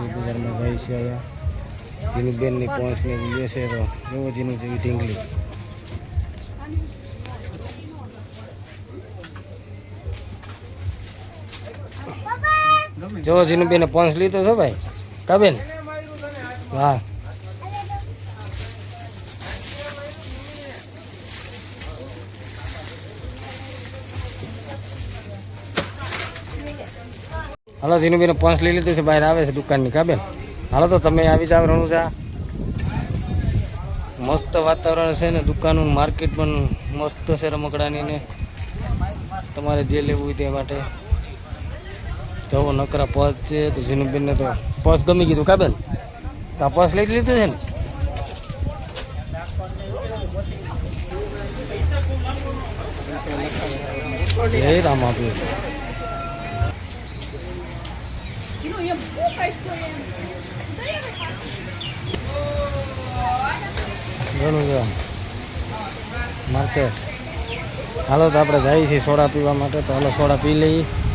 બજારમાં જાય છે અહીંયા જીની બેનની પહોંચને બેસે તો જોવો જીનું જેવી ઢીંગલી જો જીનું બેને પહોંચ લીધો છો ભાઈ કા બેન હા હાલો જીનું બેને પહોંચ લઈ લીધું છે બહાર આવે છે દુકાનની કા બેન હાલો તો તમે આવી જાવ રણુજા મસ્ત વાતાવરણ છે ને દુકાનો માર્કેટ પણ મસ્ત છે રમકડાની ને તમારે જે લેવું હોય તે માટે જવો નકરા પર્સ છે તો જીનુબેનને તો પર્સ ગમી ગયું કા બેન તો આ પર્સ લઈ લીધું છે ને એ રામ આપ્યું ઘણું છે માર્કેટ હાલો તો આપણે જઈએ છીએ સોડા પીવા માટે તો હાલો સોડા પી લઈએ